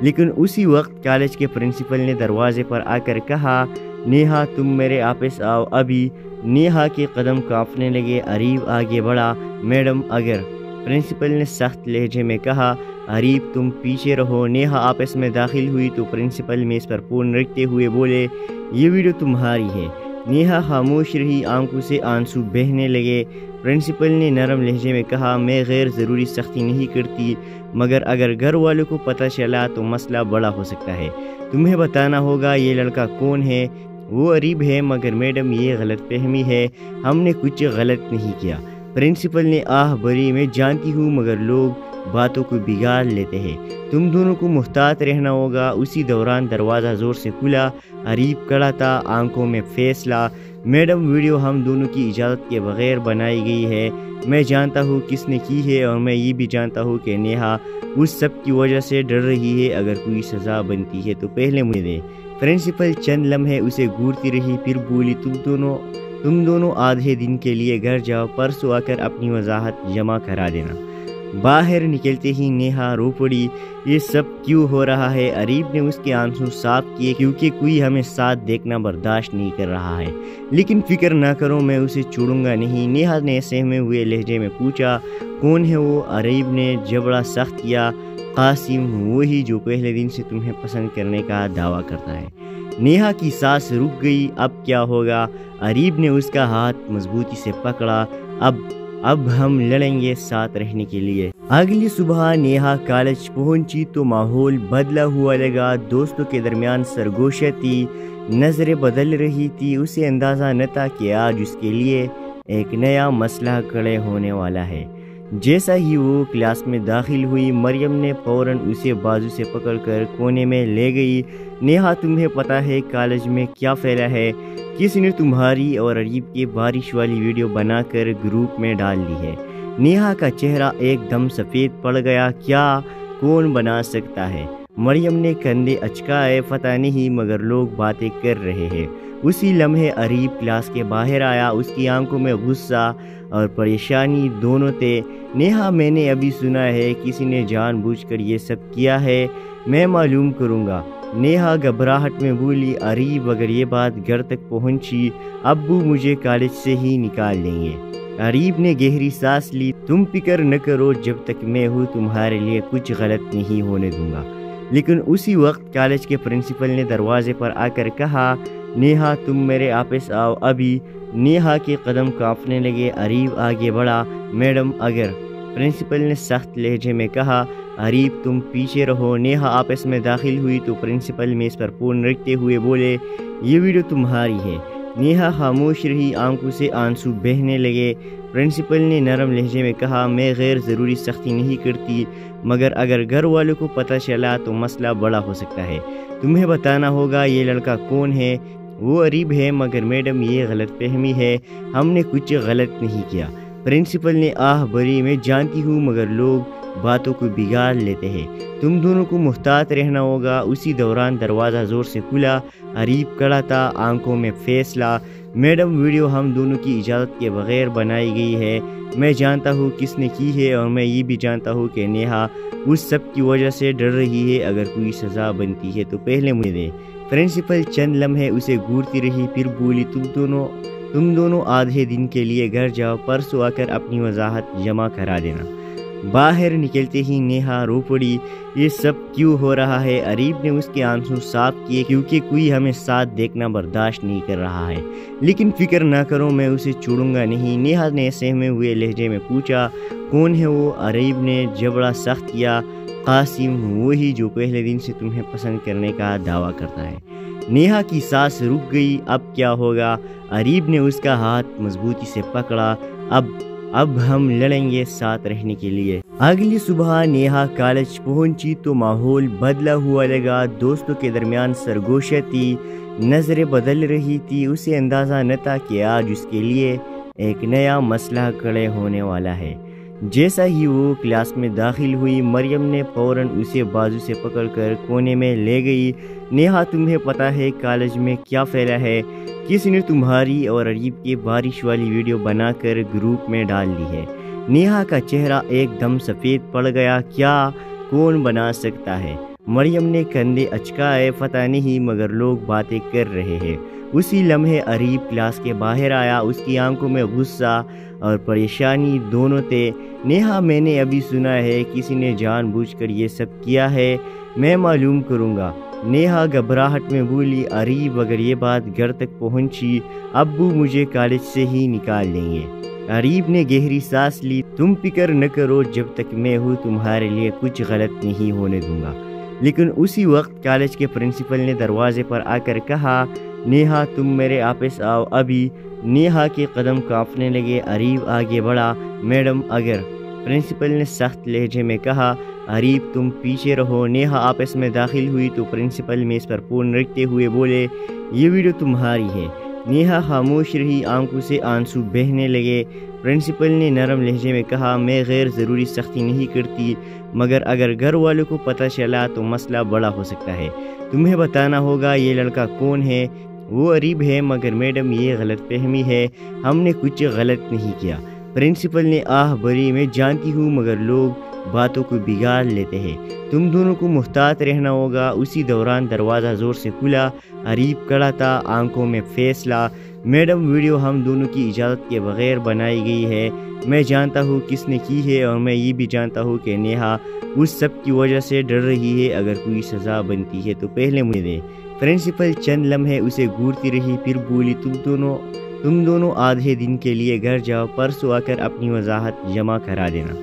लेकिन उसी वक्त कॉलेज के प्रिंसिपल ने दरवाजे पर आकर कहा, नेहा तुम मेरे वापस आओ अभी। नेहा के कदम कांपने लगे। अरीब आगे बढ़ा। मैडम अगर, प्रिंसिपल ने सख्त लहजे में कहा। अरीब तुम पीछे रहो। नेहा आपस में दाखिल हुई तो प्रिंसिपल मेज पर फोन रखते हुए बोले, ये वीडियो तुम्हारी है। नेहा खामोश रही, आंखों से आंसू बहने लगे। प्रिंसिपल ने नरम लहजे में कहा, मैं गैर ज़रूरी सख्ती नहीं करती, मगर अगर घर वालों को पता चला तो मसला बड़ा हो सकता है। तुम्हें बताना होगा ये लड़का कौन है। वो अरीब है। मगर मैडम ये गलतफहमी है, हमने कुछ गलत नहीं किया। प्रिंसिपल ने आह भरी, मैं जानती हूँ मगर लोग बातों को बिगाड़ लेते हैं। तुम दोनों को मुहतात रहना होगा। उसी दौरान दरवाज़ा ज़ोर से खुला। अरीब खड़ा था, आंखों में फैसला। मैडम वीडियो हम दोनों की इजाज़त के बगैर बनाई गई है। मैं जानता हूँ किसने की है और मैं ये भी जानता हूँ कि नेहा उस सब की वजह से डर रही है। अगर कोई सज़ा बनती है तो पहले मुझे दे। प्रिंसिपल चंद लम्हे उसे घूरती रही, फिर बोली, तुम दोनों आधे दिन के लिए घर जाओ, परसों आकर अपनी वजाहत जमा करा देना। बाहर निकलते ही नेहा रो पड़ी, ये सब क्यों हो रहा है। अरीब ने उसके आंसू साफ किए, क्योंकि कोई हमें साथ देखना बर्दाश्त नहीं कर रहा है। लेकिन फिक्र ना करो, मैं उसे छोड़ूंगा नहीं। नेहा ने सहमे हुए लहजे में पूछा, कौन है वो। अरीब ने जबड़ा सख्त किया, कासिम, वही जो पहले दिन से तुम्हें पसंद करने का दावा करता है। नेहा की सांस रुक गई। अब क्या होगा। अरीब ने उसका हाथ मजबूती से पकड़ा। अब हम लड़ेंगे साथ रहने के लिए। अगली सुबह नेहा कॉलेज पहुंची तो माहौल बदला हुआ लगा। दोस्तों के दरमियान सरगोशी थी, नजरें बदल रही थी। उसे अंदाज़ा न था कि आज उसके लिए एक नया मसला खड़े होने वाला है। जैसा ही वो क्लास में दाखिल हुई, मरियम ने फौरन उसे बाजू से पकड़कर कोने में ले गई। नेहा तुम्हें पता है कॉलेज में क्या फैला है। किसी ने तुम्हारी और अरीब की बारिश वाली वीडियो बनाकर ग्रुप में डाल दी है। नेहा का चेहरा एकदम सफ़ेद पड़ गया। क्या, कौन बना सकता है। मरियम ने कंधे अचकाए, पता नहीं मगर लोग बातें कर रहे हैं। उसी लम्हे अरीब क्लास के बाहर आया। उसकी आंखों में गुस्सा और परेशानी दोनों थे। नेहा, मैंने अभी सुना है किसी ने जानबूझकर ये सब किया है, मैं मालूम करूँगा। नेहा घबराहट में बोली। अरीब अगर ये बात घर तक पहुंची, अब्बू मुझे कॉलेज से ही निकाल देंगे। अरीब ने गहरी सांस ली। तुम फिक्र न करो, जब तक मैं हूँ तुम्हारे लिए कुछ गलत नहीं होने दूंगा। लेकिन उसी वक्त कॉलेज के प्रिंसिपल ने दरवाजे पर आकर कहा, नेहा तुम मेरे वापस आओ अभी। नेहा के कदम कांपने लगे। अरीब आगे बढ़ा। मैडम अगर, प्रिंसिपल ने सख्त लहजे में कहा। अरीब तुम पीछे रहो। नेहा आपस में दाखिल हुई तो प्रिंसिपल मेज पर फोन रखते हुए बोले, ये वीडियो तुम्हारी है। नेहा खामोश रही, आंखों से आंसू बहने लगे। प्रिंसिपल ने नरम लहजे में कहा, मैं गैर ज़रूरी सख्ती नहीं करती, मगर अगर घर वालों को पता चला तो मसला बड़ा हो सकता है। तुम्हें बताना होगा ये लड़का कौन है। वो अरीब है। मगर मैडम ये गलत फहमी है, हमने कुछ गलत नहीं किया। प्रिंसिपल ने आह भरी, मैं जानती हूँ मगर लोग बातों को बिगाड़ लेते हैं, तुम दोनों को मुहतात रहना होगा। उसी दौरान दरवाज़ा ज़ोर से खुला। अरीब खड़ा था, आंखों में फैसला। मैडम वीडियो हम दोनों की इजाज़त के बगैर बनाई गई है। मैं जानता हूँ किसने की है और मैं ये भी जानता हूँ कि नेहा उस सब की वजह से डर रही है। अगर कोई सज़ा बनती है तो पहले मुझे दे। प्रिंसिपल चंद लम्हे उसे घूरती रही, फिर बोली, तुम दोनों आधे दिन के लिए घर जाओ, परसों आकर अपनी वजाहत जमा करा देना। बाहर निकलते ही नेहा रो पड़ी। ये सब क्यों हो रहा है। अरीब ने उसके आंसू साफ किए, क्योंकि कोई हमें साथ देखना बर्दाश्त नहीं कर रहा है। लेकिन फिक्र ना करो, मैं उसे छोड़ूंगा नहीं। नेहा ने सहमे हुए लहजे में पूछा, कौन है वो। अरीब ने जबड़ा सख्त किया। कासिम, वही जो पहले दिन से तुम्हें पसंद करने का दावा करता है। नेहा की सांस रुक गई। अब क्या होगा। अरीब ने उसका हाथ मजबूती से पकड़ा। अब हम लड़ेंगे साथ रहने के लिए। अगली सुबह नेहा कॉलेज पहुंची तो माहौल बदला हुआ लगा। दोस्तों के दरमियान सरगोशी थी, नजरें बदल रही थी। उसे अंदाज़ा न था कि आज उसके लिए एक नया मसला खड़े होने वाला है। जैसा ही वो क्लास में दाखिल हुई, मरियम ने फौरन उसे बाजू से पकड़कर कोने में ले गई। नेहा, तुम्हें पता है कॉलेज में क्या फैला है। किसी ने तुम्हारी और अरीब की बारिश वाली वीडियो बनाकर ग्रुप में डाल दी है। नेहा का चेहरा एकदम सफ़ेद पड़ गया। क्या, कौन बना सकता है। मरियम ने कंधे अचकाए। पता नहीं, मगर लोग बातें कर रहे हैं। उसी लम्हे अरीब क्लास के बाहर आया। उसकी आंखों में गुस्सा और परेशानी दोनों थे। नेहा, मैंने अभी सुना है किसी ने जानबूझकर ये सब किया है, मैं मालूम करूँगा। नेहा घबराहट में बोली। अरीब अगर ये बात घर तक पहुंची, अब्बू मुझे कॉलेज से ही निकाल देंगे। अरीब ने गहरी सांस ली। तुम फिक्र न करो, जब तक मैं हूँ तुम्हारे लिए कुछ गलत नहीं होने दूंगा। लेकिन उसी वक्त कॉलेज के प्रिंसिपल ने दरवाजे पर आकर कहा, नेहा तुम मेरे वापस आओ अभी। नेहा के कदम कांपने लगे। अरीब आगे बढ़ा। मैडम अगर, प्रिंसिपल ने सख्त लहजे में कहा। अरीब तुम पीछे रहो। नेहा आपस में दाखिल हुई तो प्रिंसिपल मेज पर फोन रखते हुए बोले, ये वीडियो तुम्हारी है। नेहा खामोश रही, आंखों से आंसू बहने लगे। प्रिंसिपल ने नरम लहजे में कहा, मैं गैर ज़रूरी सख्ती नहीं करती, मगर अगर घर वालों को पता चला तो मसला बड़ा हो सकता है। तुम्हें बताना होगा ये लड़का कौन है। वो अरीब है। मगर मैडम ये गलत फहमी है, हमने कुछ गलत नहीं किया। प्रिंसिपल ने आह भरी, मैं जानती हूँ मगर लोग बातों को बिगाड़ लेते हैं, तुम दोनों को मुहतात रहना होगा। उसी दौरान दरवाज़ा ज़ोर से खुला। अरीब खड़ा था, आंखों में फैसला। मैडम वीडियो हम दोनों की इजाज़त के बगैर बनाई गई है। मैं जानता हूँ किसने की है और मैं ये भी जानता हूँ कि नेहा उस सब की वजह से डर रही है। अगर कोई सज़ा बनती है तो पहले मुझे दे। प्रिंसिपल चंद लम्हे उसे घूरती रही, फिर बोली, तुम दोनों आधे दिन के लिए घर जाओ, परसों आकर अपनी वजाहत जमा करा देना।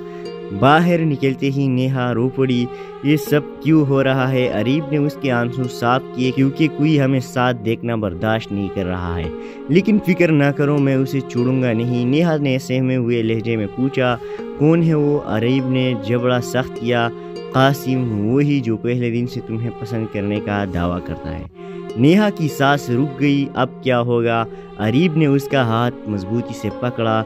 बाहर निकलते ही नेहा रो पड़ी। ये सब क्यों हो रहा है। अरीब ने उसके आंसू साफ किए, क्योंकि कोई हमें साथ देखना बर्दाश्त नहीं कर रहा है। लेकिन फिक्र ना करो, मैं उसे छोड़ूंगा नहीं। नेहा ने सहमे हुए लहजे में पूछा, कौन है वो। अरीब ने जबड़ा सख्त किया। कासिम, वही जो पहले दिन से तुम्हें पसंद करने का दावा करता है। नेहा की सांस रुक गई। अब क्या होगा। अरीब ने उसका हाथ मजबूती से पकड़ा।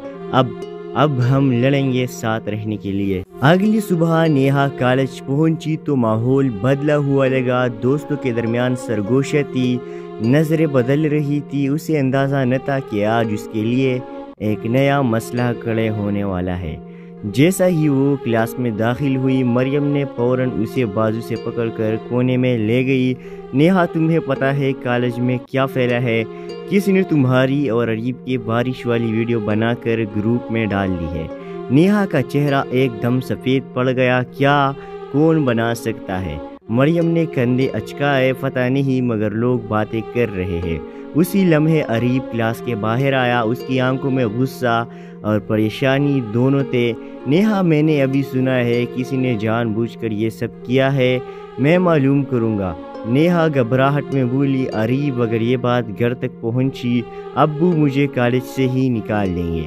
अब हम लड़ेंगे साथ रहने के लिए। अगली सुबह नेहा कॉलेज पहुंची तो माहौल बदला हुआ लगा। दोस्तों के दरमियान सरगोशी थी, نظریں بدل رہی تھی، اسے اندازہ نہ تھا کہ آج اس کے لیے ایک نیا مسئلہ کھڑے ہونے والا ہے۔ جیسا ہی وہ کلاس میں داخل ہوئی، مریم نے فوراً اسے بازو سے پکڑ کر کونے میں لے گئی۔ نیہا، تمہیں پتہ ہے کالج میں کیا پھیلا ہے؟ کس نے تمہاری اور اریب کی بارش والی ویڈیو بنا کر گروپ میں ڈال دی ہے۔ نیہا کا چہرہ ایک دم سفید پڑ گیا۔ کیا؟ کون بنا سکتا ہے؟ مریم نے کندھے اچکائے۔ پتہ نہیں، مگر لوگ باتیں کر رہے ہیں۔ اسی لمحے اریب کلاس کے باہر آیا۔ اس کی آنکھوں میں غصہ اور پریشانی دونوں تھے۔ نیہا، میں نے ابھی سنا ہے کسی نے جان بوجھ کر یہ سب کیا ہے۔ میں معلوم کروں گا، نیہا گھبراہٹ میں بولی۔ اریب، اگر یہ بات گھر تک پہنچی، ابو مجھے کالج سے ہی نکال دیں گے۔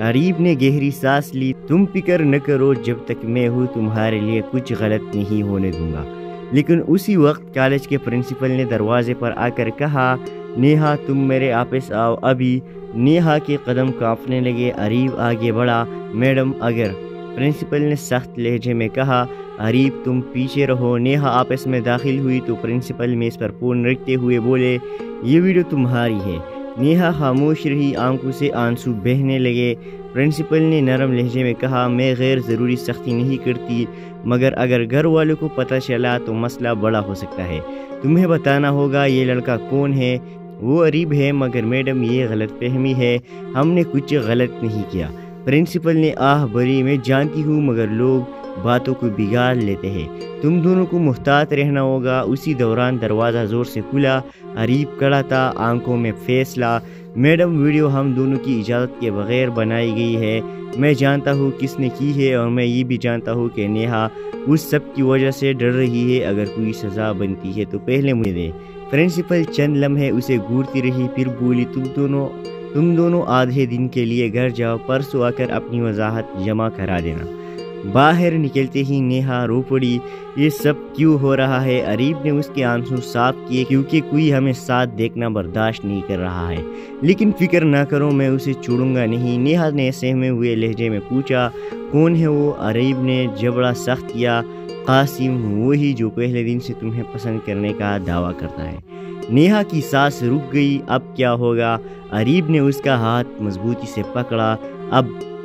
اریب نے گہری سانس لی۔ تم فکر نہ کرو، جب تک میں ہوں تمہارے لیے کچھ غلط نہیں ہونے دوں گا۔ لیکن اسی وقت کالج کے پرنسپل نے دروازے پر آ کر کہا، نیہا تم میرے آپس آؤ ابھی۔ نیہا کے قدم کانپنے لگے۔ اریب آگے بڑھا۔ میڈم اگر، پرنسپل نے سخت لہجے میں کہا۔ اریب تم پیچھے رہو۔ نیہا آپس میں داخل ہوئی تو پرنسپل میز پر فون رکھتے ہوئے بولے، یہ ویڈیو تمہاری ہے۔ نیہا خاموش رہی، آنکھوں سے آنسو بہنے لگے۔ پرنسپل نے نرم لہجے میں کہا، میں غیر ضروری سختی نہیں کرتی، مگر اگر گھر والوں کو پتہ چلا تو مسئلہ بڑا ہو سکتا ہے۔ تمہیں بتانا ہوگا یہ لڑکا کون ہے۔ وہ اریب ہے، مگر میڈم یہ غلط فہمی ہے، ہم نے کچھ غلط نہیں کیا۔ پرنسپل نے آہ بھری، میں جانتی ہوں، مگر لوگ باتوں کو بگاڑ لیتے ہیں، تم دونوں کو محتاط رہنا ہوگا۔ اسی دوران دروازہ زور سے کھلا۔ اریب کھڑا تھا، آنکھوں میں فیصلہ۔ میڈم ویڈیو ہم دونوں کی اجازت کے بغیر بنائی گئی ہے۔ میں جانتا ہوں کس نے کی ہے، اور میں یہ بھی جانتا ہوں کہ نیہا اس سب کی وجہ سے ڈر رہی ہے۔ اگر کوئی سزا بنتی ہے تو پہلے مجھے دے۔ پرنسپل چند لمحے اسے گھورتی رہی، پھر بولی، تم دونوں آدھے دن کے لیے گھر جاؤ، پرسوں آ کر اپنی وضاحت جمع کرا دینا۔ باہر نکلتے ہی نیہا رو پڑی، یہ سب کیوں ہو رہا ہے؟ اریب نے اس کے آنسو صاف کیے، کیونکہ کوئی ہمیں ساتھ دیکھنا برداشت نہیں کر رہا ہے۔ لیکن فکر نہ کرو، میں اسے چھوڑوں گا نہیں۔ نیہا نے سہمے ہوئے لہجے میں پوچھا، کون ہے وہ؟ اریب نے جبڑا سخت کیا، قاسم، وہی جو پہلے دن سے تمہیں پسند کرنے کا دعویٰ کرتا ہے۔ نیہا کی سانس رک گئی۔ اب کیا ہوگا؟ اریب نے اس کا ہاتھ مضبوطی سے پکڑا۔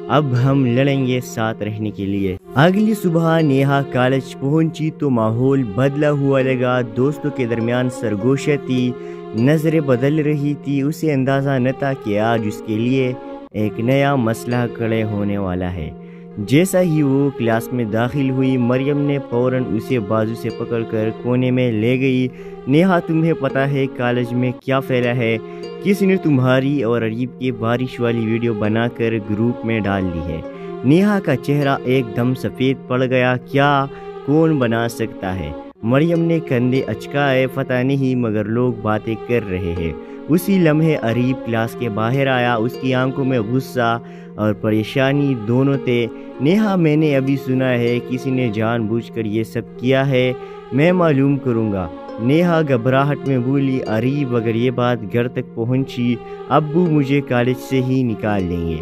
اب ہم لڑیں گے ساتھ رہنے کے لیے۔ اگلی صبح نیہا کالج پہنچی تو ماحول بدلا ہوا لگا۔ دوستوں کے درمیان سرگوشی تھی، نظریں بدل رہی تھی۔ اسے اندازہ نہ تھا کہ آج اس کے لیے ایک نیا مسئلہ کھڑے ہونے والا ہے۔ جیسا ہی وہ کلاس میں داخل ہوئی، مریم نے فوراً اسے بازو سے پکڑ کر کونے میں لے گئی۔ نیہا، تمہیں پتہ ہے کالج میں کیا پھیلا ہے؟ کس نے تمہاری اور اریب کی بارش والی ویڈیو بنا کر گروپ میں ڈال دی ہے۔ نیہا کا چہرہ ایک دم سفید پڑ گیا۔ کیا؟ کون بنا سکتا ہے؟ مریم نے کندھے اچکائے۔ پتہ نہیں، مگر لوگ باتیں کر رہے ہیں۔ اسی لمحے اریب کلاس کے باہر آیا۔ اس کی آنکھوں میں غصہ اور پریشانی دونوں تھے۔ نیہا، میں نے ابھی سنا ہے کسی نے جان بوجھ کر یہ سب کیا ہے۔ میں معلوم کروں گا، نیہا گھبراہٹ میں بولی۔ اریب، اگر یہ بات گھر تک پہنچی، ابو مجھے کالج سے ہی نکال دیں گے۔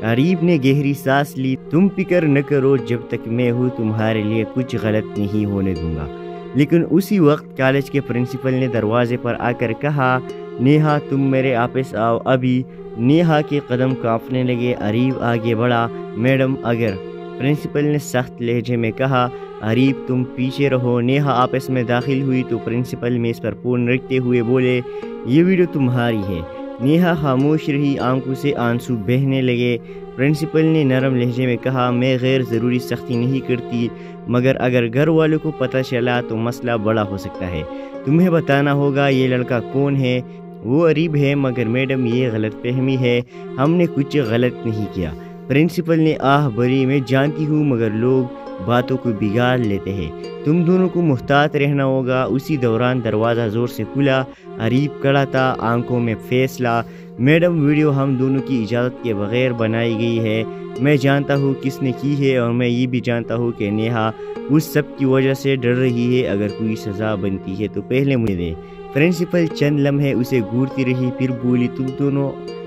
اریب نے گہری سانس لی۔ تم فکر نہ کرو، جب تک میں ہوں تمہارے لیے کچھ غلط نہیں ہونے دوں گا۔ لیکن اسی وقت کالج کے پرنسپل نے دروازے پر آ کر کہا، نیہا تم میرے آپس آؤ ابھی۔ نیہا کے قدم کانپنے لگے۔ اریب آگے بڑھا۔ میڈم اگر، پرنسپل نے سخت لہجے میں کہا۔ اریب تم پیچھے رہو۔ نیہا آپس میں داخل ہوئی تو پرنسپل میز پر فون رکھتے ہوئے بولے، یہ ویڈیو تمہاری ہے۔ نیہا خاموش رہی، آنکھوں سے آنسو بہنے لگے۔ پرنسپل نے نرم لہجے میں کہا، میں غیر ضروری سختی نہیں کرتی، مگر اگر گھر والوں کو پتہ چلا تو مسئلہ بڑا ہو سکتا ہے۔ تمہیں بتانا ہوگا یہ لڑکا کون ہے۔ وہ اریب ہے، مگر میڈم یہ غلط فہمی ہے، ہم نے کچھ غلط نہیں کیا۔ پرنسپل نے آہ بھری، میں جانتی ہوں، مگر لوگ باتوں کو بگاڑ لیتے ہیں، تم دونوں کو محتاط رہنا ہوگا۔ اسی دوران دروازہ زور سے کھلا۔ اریب کھڑا تھا، آنکھوں میں فیصلہ۔ میڈم ویڈیو ہم دونوں کی اجازت کے بغیر بنائی گئی ہے۔ میں جانتا ہوں کس نے کی ہے، اور میں یہ بھی جانتا ہوں کہ نیہا اس سب کی وجہ سے ڈر رہی ہے۔ اگر کوئی سزا بنتی ہے تو پہلے مجھے دے۔ پرنسپل چند لمحے اسے گھورتی رہی، پھر بولی،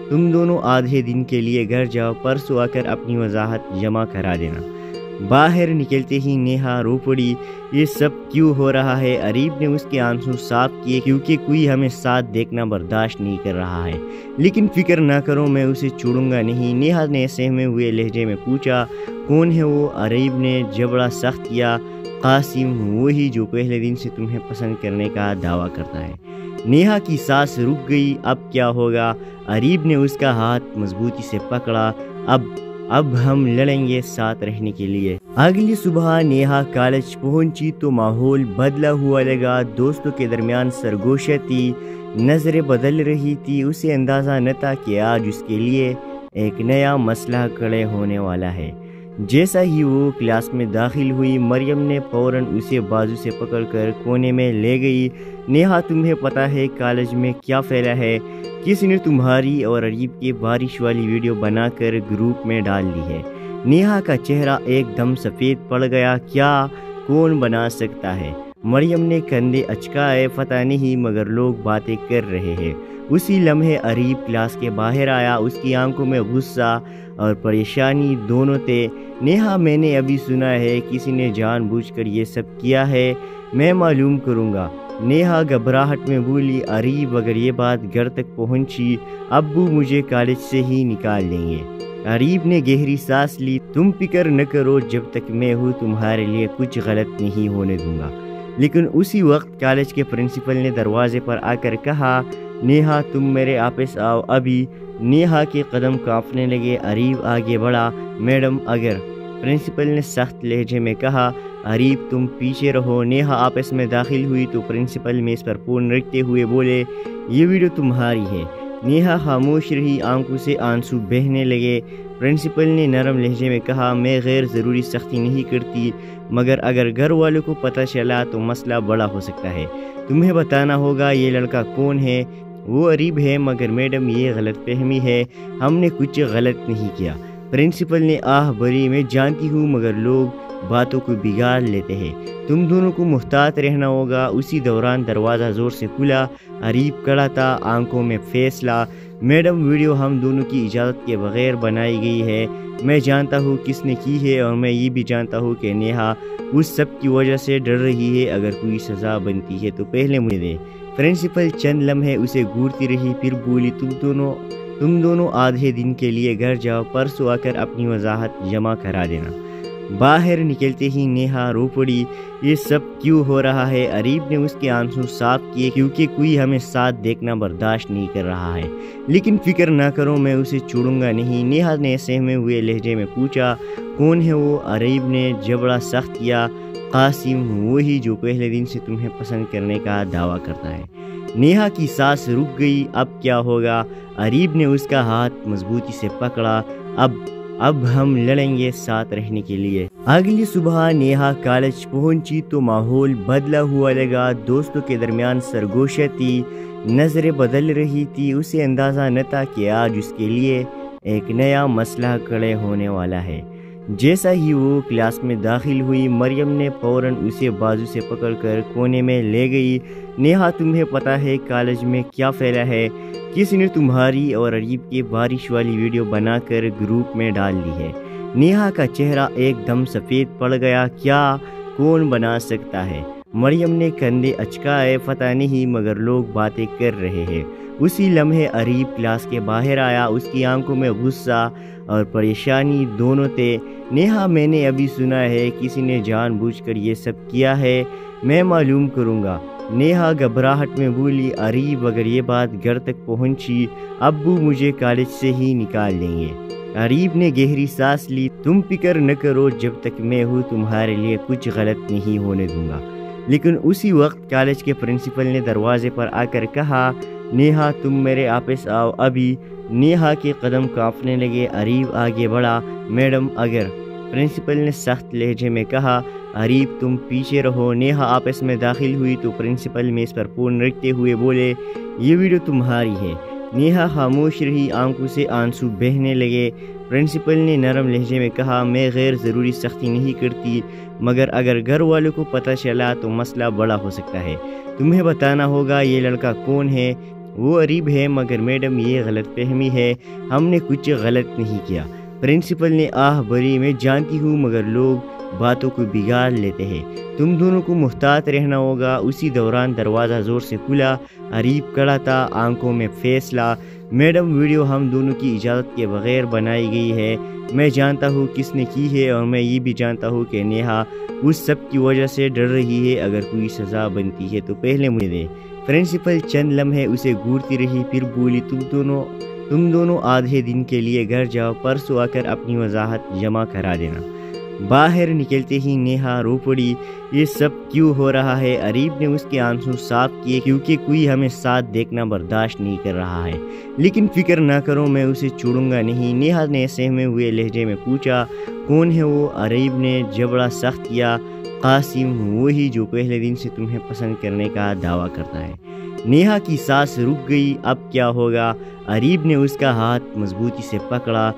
تم دونوں آدھے دن کے لیے گھر جاؤ، پرسوں آ کر اپنی وضاحت جمع کرا دینا۔ باہر نکلتے ہی نیہا رو پڑی، یہ سب کیوں ہو رہا ہے؟ اریب نے اس کے آنسو صاف کیے کیونکہ کوئی ہمیں ساتھ دیکھنا برداشت نہیں کر رہا ہے، لیکن فکر نہ کرو، میں اسے چھوڑوں گا نہیں۔ نیہا نے سہمے ہوئے لہجے میں پوچھا، کون ہے وہ؟ اریب نے جبڑا سخت کیا، قاسم، وہی جو پہلے دن سے تمہیں پسند کرنے کا دعویٰ کرتا ہے۔ نیہا کی سانس رک گئی، اب کیا ہوگا؟ اریب نے اس کا ہاتھ مضبوطی سے پکڑا، اب ہم لڑیں گے ساتھ رہنے کے لیے۔ اگلی صبح نیہا کالج پہنچی تو ماحول بدلا ہوا لگا، دوستوں کے درمیان سرگوشی تھی، نظریں بدل رہی تھی، اسے اندازہ نہ تھا کہ آج اس کے لیے ایک نیا مسئلہ کھڑے ہونے والا ہے۔ جیسا ہی وہ کلاس میں داخل ہوئی، مریم نے فوراً اسے بازو سے پکڑ کر کونے میں لے گئی۔ نیہا، تمہیں پتہ ہے کالج میں کیا پھیلا ہے؟ کسی نے تمہاری اور اریب کی بارش والی ویڈیو بنا کر گروپ میں ڈال دی ہے۔ نیہا کا چہرہ ایک دم سفید پڑ گیا، کیا؟ کون بنا سکتا ہے؟ مریم نے کندھے اچکائے، پتہ نہیں مگر لوگ باتیں کر رہے ہیں۔ اسی لمحے اریب کلاس کے باہر آیا، اس کی آنکھوں میں غصہ اور پریشانی دونوں تھے۔ نیہا، میں نے ابھی سنا ہے کسی نے جان بوجھ کر یہ سب کیا ہے، میں معلوم کروں گا۔ نیہا گھبراہٹ میں بولی، اریب اگر یہ بات گھر تک پہنچی ابو مجھے کالج سے ہی نکال دیں گے۔ اریب نے گہری سانس لی، تم فکر نہ کرو، جب تک میں ہوں تمہارے لیے کچھ غلط نہیں ہونے دوں گا۔ لیکن اسی وقت کالج کے پرنسپل نے دروازے پر آ کر کہا، نیہا تم میرے آپس آؤ ابھی۔ نیہا کے قدم کانپنے لگے، اریب آگے بڑھا، میڈم اگر، پرنسپل نے سخت لہجے میں کہا، اریب تم پیچھے رہو۔ نیہا آپس میں داخل ہوئی تو پرنسپل میز پر فون رکھتے ہوئے بولے، یہ ویڈیو تمہاری ہے۔ نیہا خاموش رہی، آنکھوں سے آنسو بہنے لگے۔ پرنسپل نے نرم لہجے میں کہا، میں غیر ضروری سختی نہیں کرتی، مگر اگر گھر والوں کو پتہ چلا تو مسئلہ بڑا ہو سکتا ہے۔ تمہیں بتانا ہوگا یہ لڑکا کون ہے۔ وہ اریب ہے، مگر میڈم یہ غلط فہمی ہے، ہم نے کچھ غلط نہیں کیا۔ پرنسپل نے آہ بھری، میں جانتی ہوں مگر لوگ باتوں کو بگاڑ لیتے ہیں، تم دونوں کو محتاط رہنا ہوگا۔ اسی دوران دروازہ زور سے کھلا، اریب کھڑا تھا، آنکھوں میں فیصلہ، میڈم ویڈیو ہم دونوں کی اجازت کے بغیر بنائی گئی ہے، میں جانتا ہوں کس نے کی ہے، اور میں یہ بھی جانتا ہوں کہ نیہا اس سب کی وجہ سے ڈر رہی ہے، اگر کوئی سزا بنتی ہے تو پہلے مجھے دے۔ پرنسپل چند لمحے اسے گھورتی رہی، پھر بولی، تم دونوں آدھے دن کے لیے گھر جاؤ، پرسوں آ کر اپنی وضاحت جمع کرا دینا۔ باہر نکلتے ہی نیہا رو پڑی، یہ سب کیوں ہو رہا ہے؟ اریب نے اس کے آنسو صاف کیے کیونکہ کوئی ہمیں ساتھ دیکھنا برداشت نہیں کر رہا ہے، لیکن فکر نہ کرو، میں اسے چھوڑوں گا نہیں۔ نیہا نے سہمے ہوئے لہجے میں پوچھا، کون ہے وہ؟ اریب نے جبڑا سخت کیا، قاسم، وہی جو پہلے دن سے تمہیں پسند کرنے کا دعویٰ کرتا ہے۔ نیہا کی سانس رک گئی، اب کیا ہوگا؟ اریب نے اس کا ہاتھ مضبوطی سے پکڑا، اب ہم لڑیں گے ساتھ رہنے کے لیے۔ اگلی صبح نیہا کالج پہنچی تو ماحول بدلا ہوا لگا، دوستوں کے درمیان سرگوشی تھی، نظریں بدل رہی تھی، اسے اندازہ نہ تھا کہ آج اس کے لیے ایک نیا مسئلہ کھڑے ہونے والا ہے۔ جیسا ہی وہ کلاس میں داخل ہوئی، مریم نے فوراً اسے بازو سے پکڑ کر کونے میں لے گئی۔ نیہا، تمہیں پتہ ہے کالج میں کیا پھیلا ہے؟ کسی نے تمہاری اور اریب کی بارش والی ویڈیو بنا کر گروپ میں ڈال دی ہے۔ نیہا کا چہرہ ایک دم سفید پڑ گیا، کیا؟ کون بنا سکتا ہے؟ مریم نے کندھے اچکائے، پتہ نہیں مگر لوگ باتیں کر رہے ہیں۔ اسی لمحے اریب کلاس کے باہر آیا، اس کی آنکھوں میں غصہ اور پریشانی دونوں تھے۔ نیہا، میں نے ابھی سنا ہے کسی نے جان بوجھ کر یہ سب کیا ہے، میں معلوم کروں گا۔ نیہا گھبراہٹ میں بولی، اریب اگر یہ بات گھر تک پہنچی ابو مجھے کالج سے ہی نکال دیں گے۔ اریب نے گہری سانس لی، تم فکر نہ کرو، جب تک میں ہوں تمہارے لیے کچھ غلط نہیں ہونے دوں گا۔ لیکن اسی وقت کالج کے پرنسپل نے دروازے پر آ کر کہا، نیہا تم میرے آپس آؤ ابھی۔ نیہا کے قدم کانپنے لگے، اریب آگے بڑھا، میڈم اگر، پرنسپل نے سخت لہجے میں کہا، اریب تم پیچھے رہو۔ نیہا آپس میں داخل ہوئی تو پرنسپل میز پر فون رکھتے ہوئے بولے، یہ ویڈیو تمہاری ہے۔ نیہا خاموش رہی، آنکھوں سے آنسو بہنے لگے۔ پرنسپل نے نرم لہجے میں کہا، میں غیر ضروری سختی نہیں کرتی، مگر اگر گھر والوں کو پتہ چلا تو مسئلہ بڑا ہو سکتا ہے۔ تمہیں بتانا ہوگا یہ لڑکا کون ہے۔ وہ اریب ہے، مگر میڈم یہ غلط فہمی ہے، ہم نے کچھ غلط نہیں کیا۔ प्रिंसिपल ने आह भरी, मैं जानती हूँ मगर लोग बातों को बिगाड़ लेते हैं, तुम दोनों को मुहतात रहना होगा। उसी दौरान दरवाज़ा ज़ोर से खुला, अरीब खड़ा था, आंखों में फैसला। मैडम, वीडियो हम दोनों की इजाज़त के बगैर बनाई गई है। मैं जानता हूँ किसने की है और मैं ये भी जानता हूँ कि नेहा उस सब की वजह से डर रही है। अगर कोई सज़ा बनती है तो पहले मुझे दे। प्रिंसिपल चंद लम्हे उसे घूरती रही, फिर बोली, तुम दोनों आधे दिन के लिए घर जाओ, परसों आकर अपनी वजाहत जमा करा देना। बाहर निकलते ही नेहा रो पड़ी, ये सब क्यों हो रहा है? अरीब ने उसके आंसू साफ किए, क्योंकि कोई हमें साथ देखना बर्दाश्त नहीं कर रहा है। लेकिन फिक्र ना करो, मैं उसे छोड़ूंगा नहीं। नेहा ने सहमे हुए लहजे में पूछा, कौन है वो? अरीब ने जबड़ा सख्त किया, कासिम, वही जो पहले दिन से तुम्हें पसंद करने का दावा करता है। नेहा की सांस रुक गई, अब क्या होगा? अरीब ने उसका हाथ मजबूती से पकड़ा,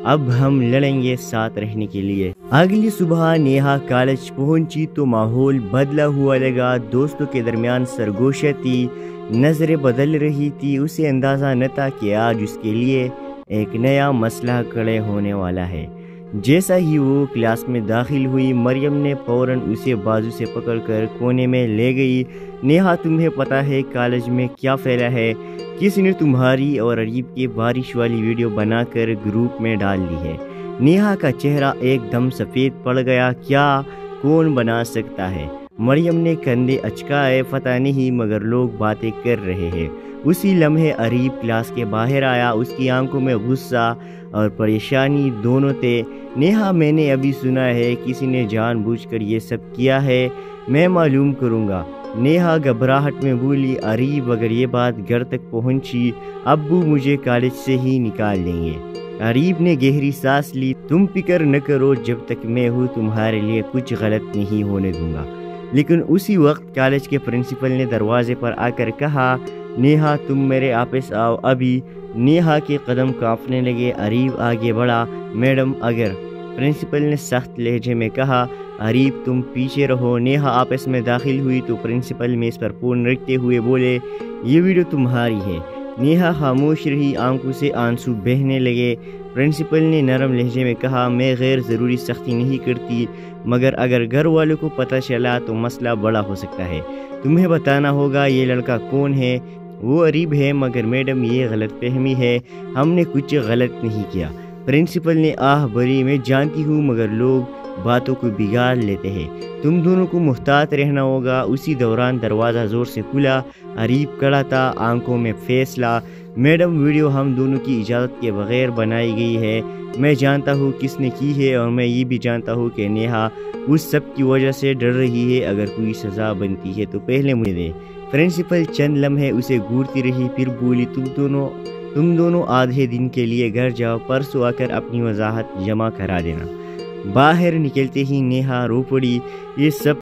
अब हम लड़ेंगे साथ रहने के लिए। अगली सुबह नेहा कॉलेज पहुंची तो माहौल बदला हुआ लगा। दोस्तों के दरमियान सरगोशी थी, नजरें बदल रही थी। उसे अंदाज़ा न था कि आज उसके लिए एक नया मसला खड़े होने वाला है। जैसा ही वो क्लास में दाखिल हुई, मरियम ने फौरन उसे बाजू से पकड़कर कोने में ले गई। नेहा, तुम्हें पता है कॉलेज में क्या फैला है? किसी ने तुम्हारी और अरीब की बारिश वाली वीडियो बनाकर ग्रुप में डाल दी है। नेहा का चेहरा एकदम सफ़ेद पड़ गया। क्या? कौन बना सकता है? मरियम ने कंधे अचकाए, पता नहीं मगर लोग बातें कर रहे हैं। उसी लम्हे अरीब क्लास के बाहर आया, उसकी आंखों में गुस्सा और परेशानी दोनों थे। नेहा, मैंने अभी सुना है किसी ने जानबूझकर ये सब किया है, मैं मालूम करूँगा। नेहा घबराहट में बोली। अरीब, अगर ये बात घर तक पहुंची, अब्बू मुझे कॉलेज से ही निकाल देंगे। अरीब ने गहरी सांस ली। तुम फिक्र न करो, जब तक मैं हूँ तुम्हारे लिए कुछ गलत नहीं होने दूंगा। लेकिन उसी वक्त कॉलेज के प्रिंसिपल ने दरवाजे पर आकर कहा, नेहा, तुम मेरे वापस आओ अभी। नेहा के कदम कांपने लगे। अरीब आगे बढ़ा। मैडम, अगर, प्रिंसिपल ने सख्त लहजे में कहा। अरीब, तुम पीछे रहो। नेहा आपस में दाखिल हुई तो प्रिंसिपल मेज पर फोन रखते हुए बोले, ये वीडियो तुम्हारी है। नेहा खामोश रही, आंखों से आंसू बहने लगे। प्रिंसिपल ने नरम लहजे में कहा, मैं गैर ज़रूरी सख्ती नहीं करती, मगर अगर घर वालों को पता चला तो मसला बड़ा हो सकता है। तुम्हें बताना होगा ये लड़का कौन है। वो अरीब है। मगर मैडम, ये गलतफहमी है, हमने कुछ गलत नहीं किया। प्रिंसिपल ने आह भरी, मैं जानती हूँ मगर लोग बातों को बिगाड़ लेते हैं, तुम दोनों को मुहतात रहना होगा। उसी दौरान दरवाज़ा ज़ोर से खुला, अरीब खड़ा था, आंखों में फैसला। मैडम, वीडियो हम दोनों की इजाज़त के बगैर बनाई गई है। मैं जानता हूँ किसने की है और मैं ये भी जानता हूँ कि नेहा उस सब की वजह से डर रही है। अगर कोई सज़ा बनती है तो पहले मुझे दे। प्रिंसिपल चंद लम्हे उसे घूरती रही, फिर बोली, तुम दोनों आधे दिन के लिए घर जाओ, परसों आकर अपनी वजाहत जमा करा देना। बाहर निकलते ही नेहा रो पड़ी, ये सब